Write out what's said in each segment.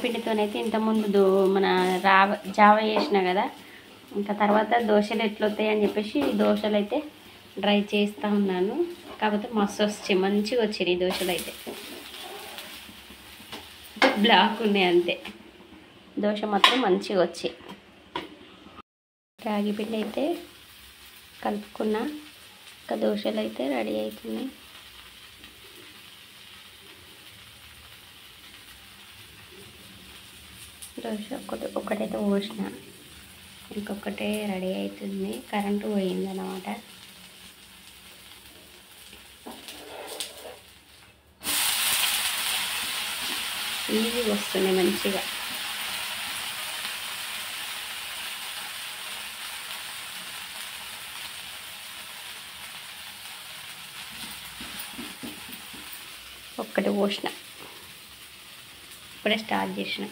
పిండితోనైతే ఇంతకుముందు మన జావ చేసిన కదా, ఇంకా తర్వాత దోశలు ఎట్లొస్తాయి అని చెప్పేసి దోశలు అయితే డ్రై చేస్తూ ఉన్నాను. కాకపోతే మస్తు వచ్చాయి, మంచిగా వచ్చాయి దోశలు అయితే. బ్లాక్ ఉన్నాయి అంతే, దోశ మాత్రం మంచిగా వచ్చాయి. రాగి పిండి అయితే కలుపుకున్నా, ఇంకా దోశలు అయితే రెడీ అవుతున్నాయి. దోశ ఒకటైతే పోసిన, ఇంకొకటే రెడీ అవుతుంది. కరెంటు పోయింది అన్నమాట. ఈజీగా వస్తుంది మంచిగా. ఒక్కటి పోసిన, ఇప్పుడే స్టార్ట్ చేసిన.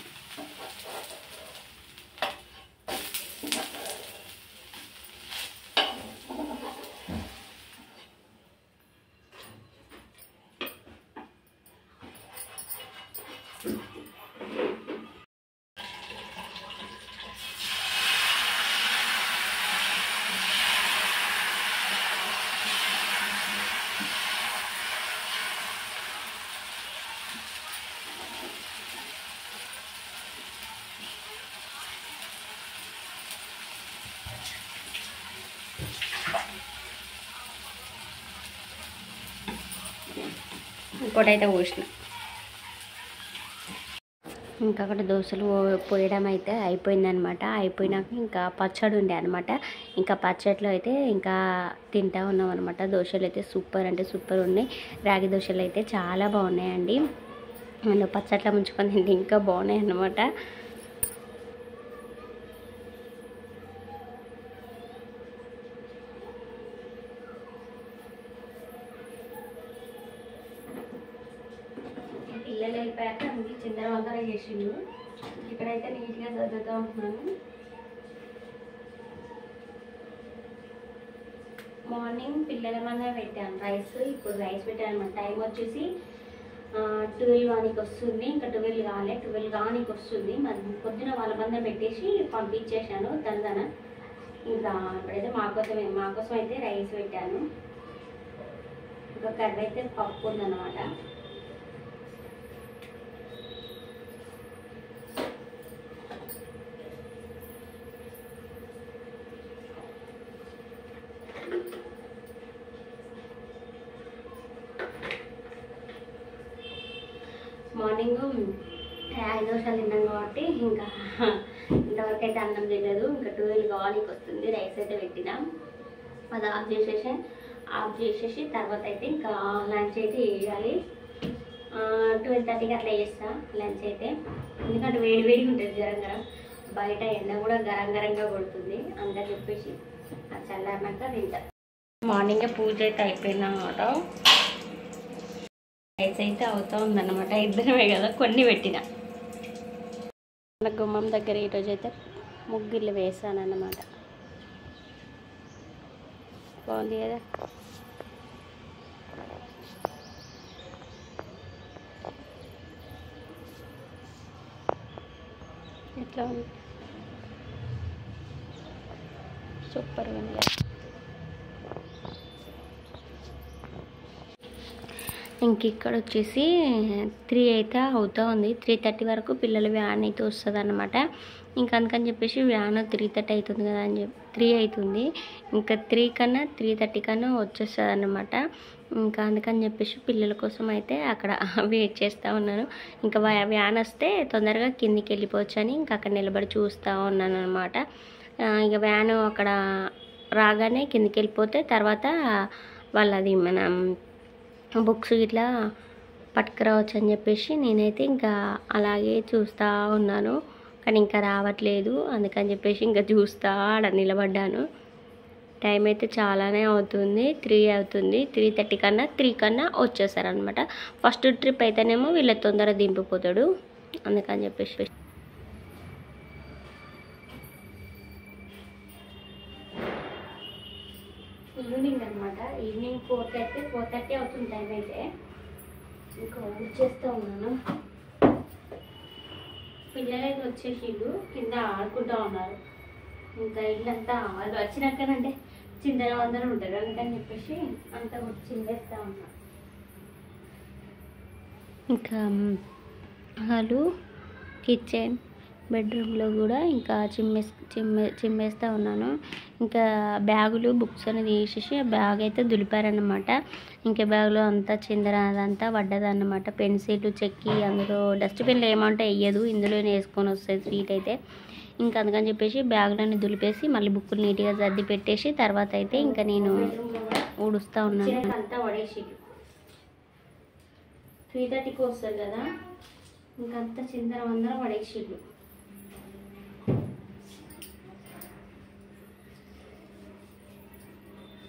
ఇంకోటైతే పోసిన. ఇంకా అక్కడ దోశలు పోయడం అయితే అయిపోయిందనమాట. అయిపోయినాక ఇంకా పచ్చడి ఉండే అనమాట. ఇంకా పచ్చడిలో అయితే ఇంకా తింటా ఉన్నాం అనమాట. దోశలు అయితే సూపర్ అంటే సూపర్ ఉన్నాయి. రాగి దోశలు అయితే చాలా బాగున్నాయండి. అందులో పచ్చట్లా ముంచుకొని తింటే ఇంకా బాగున్నాయి అన్నమాట. పిల్లలు వెళ్ళిపోయాక అందుకే చిందరవందర చేసిండు. ఇక్కడైతే నీట్గా చదువుతూ ఉంటున్నాను. మార్నింగ్ పిల్లల మందర పెట్టాను రైస్. ఇప్పుడు రైస్ పెట్టాను అనమాట. టైం వచ్చేసి 12 వానికి వస్తుంది. ఇంకా 12 కాలే, 12 కానికి వస్తుంది. మరి పొద్దున వాళ్ళ మందర పెట్టేసి పంపించేశాను దందన. ఇంకా ఇప్పుడైతే మా కోసం అయితే రైస్ పెట్టాను. ఇంకా కర్రీ అయితే పప్పు ఉందన్నమాట. మార్నింగ్ 5 దోశలు తిన్నాం కాబట్టి ఇంకా ఇంతవరకు అయితే అన్నం తినలేదు. ఇంకా 12 కావాలికి వస్తుంది. రైస్ అయితే పెట్టినాం. అది ఆఫ్ చేసేసి తర్వాత అయితే ఇంకా లంచ్ అయితే వేయాలి. 12:30కి అట్లా చేస్తా లంచ్ అయితే. ఎందుకంటే వేడిగా ఉంటుంది గరం. బయట ఎండ కూడా గరంగా కొడుతుంది. అందుకని చెప్పేసి అది చల్లారినాక తింటా. మార్నింగే పూజ అయితే అయిపోయిందన్నమాట. రైస్ అయితే అవుతూ ఉందన్నమాట. ఇద్దరమే కదా, కొన్ని పెట్టిన. మన గుమ్మం దగ్గర ఈరోజు అయితే ముగ్గులు వేసానన్నమాట. బాగుంది కదా. ఎట్లా ఉంది, సూపర్గా ఉంది. ఇంక ఇక్కడ వచ్చేసి 3 అయితే అవుతూ ఉంది. 3:30 వరకు పిల్లల వ్యాన్ అయితే వస్తుంది అనమాట. ఇంకా అందుకని చెప్పేసి వ్యాన్ 3:30 అవుతుంది కదా అని చెప్పి 3 అవుతుంది. ఇంకా 3 కన్నా 3:30 కన్నా వచ్చేస్తుంది అనమాట. ఇంకా అందుకని చెప్పేసి పిల్లల కోసం అయితే అక్కడ వెయిట్ చేస్తూ ఉన్నాను. ఇంకా వ్యాన్ వస్తే తొందరగా కిందికి వెళ్ళిపోవచ్చు అని ఇంకా అక్కడ నిలబడి చూస్తూ ఉన్నాను అనమాట. ఇక వ్యాన్ అక్కడ రాగానే కిందికి వెళ్ళిపోతే తర్వాత వాళ్ళది మనం బుక్స్ ఇట్లా పట్టుకురావచ్చు అని చెప్పేసి నేనైతే ఇంకా అలాగే చూస్తూ ఉన్నాను. కానీ ఇంకా రావట్లేదు. అందుకని చెప్పేసి ఇంకా చూస్తూ ఆడ నిలబడ్డాను. టైం అయితే చాలానే అవుతుంది. 3 అవుతుంది. 3:30 కన్నా 3 కన్నా వచ్చేసారనమాట. ఫస్ట్ ట్రిప్ అయితేనేమో వీళ్ళ తొందర దింపిపోతాడు. అందుకని చెప్పేసి ఈవినింగ్ అనమాట. ఈవినింగ్ 4:30 అవుతుంది టైం అయితే. ఇంకా వర్క్ చేస్తూ ఉన్నాను. పిల్లలు అయితే వచ్చేసిళ్ళు కింద ఆడుకుంటూ ఉన్నారు. ఇంకా ఇల్లంతా వాళ్ళు వచ్చినాకనంటే చిందర వందర ఉంటారు, అందుకని చెప్పేసి అంతా చిందేస్తూ ఉన్నారు. ఇంకా వాళ్ళు కిచెన్ బెడ్రూమ్లో కూడా ఇంకా చిమ్మేస్తూ ఉన్నాను. ఇంకా బ్యాగులు బుక్స్ అనేది తీసేసి ఆ బ్యాగ్ అయితే దులిపారనమాట. ఇంకా బ్యాగ్లో అంతా చిందర అదంతా పడ్డదన్నమాట. పెన్సిల్ చెక్కి అందులో డస్ట్బిన్లో ఏమంటే వేయదు, ఇందులోనే వేసుకొని వస్తుంది స్వీట్ అయితే. ఇంకా అందుకని చెప్పేసి బ్యాగులన్నీ దులిపేసి మళ్ళీ బుక్కులు నీట్గా సర్ది పెట్టేసి తర్వాత అయితే ఇంకా నేను ఊడుస్తూ ఉన్నాను. అంతా పడేసి 3:30కి వస్తుంది కదా, ఇంకంతా చిందర వందర పడేసిళ్ళు.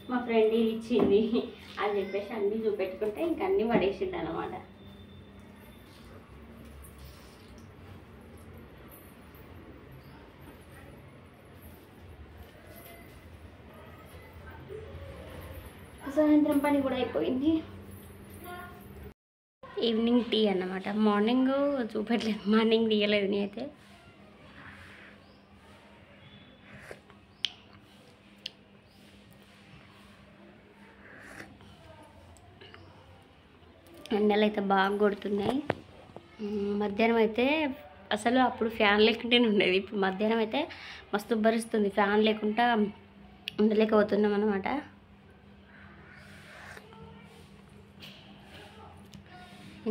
మా ఫ్రెండ్ ఇది ఇచ్చింది అని చెప్పేసి అన్నీ చూపెట్టుకుంటే ఇంక అన్నీ పడేసిండు అనమాట. సాయంత్రం పని కూడా అయిపోయింది. ఈవినింగ్ టీ అన్నమాట. మార్నింగ్ చూపెట్టలేదు, మార్నింగ్ తీయలేదు నేనైతే. ఎండలు అయితే బాగా కొడుతున్నాయి. మధ్యాహ్నం అయితే అసలు అప్పుడు ఫ్యాన్ లేకుంటేనే ఉండేది, ఇప్పుడు మధ్యాహ్నం అయితే మస్తు ఉబ్బరిస్తుంది. ఫ్యాన్ లేకుండా ఉండలేకపోతున్నాం అన్నమాట.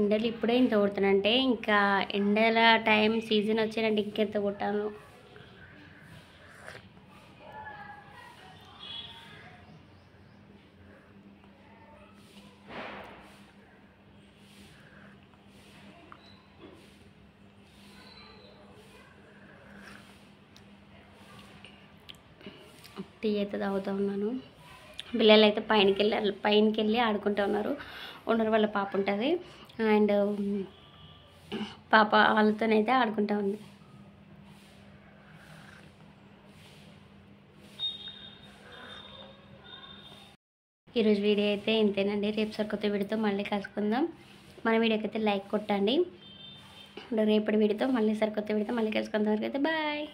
ఎండలు ఇప్పుడే ఇంత కొడుతున్నాయంటే ఇంకా ఎండల టైం సీజన్ వచ్చానంటే ఇంకెంత కొట్టాను. టీ అయితే తాగుతూ ఉన్నాను. పిల్లలు అయితే పైనకి వెళ్ళి ఆడుకుంటూ ఉన్నారు. ఓనర్ వాళ్ళ పాప ఉంటుంది అండ్ పాప వాళ్ళతోనైతే ఆడుకుంటూ ఉంది. ఈరోజు వీడియో అయితే ఇంతేనండి. రేపు సరికొత్త వీడియోతో మళ్ళీ కలుసుకుందాం. మన వీడియోకి అయితే లైక్ కొట్టండి. రేపటి వీడియోతో మళ్ళీ సరికొత్త వీడియోతో మళ్ళీ కలుసుకుందాం. అయితే బాయ్.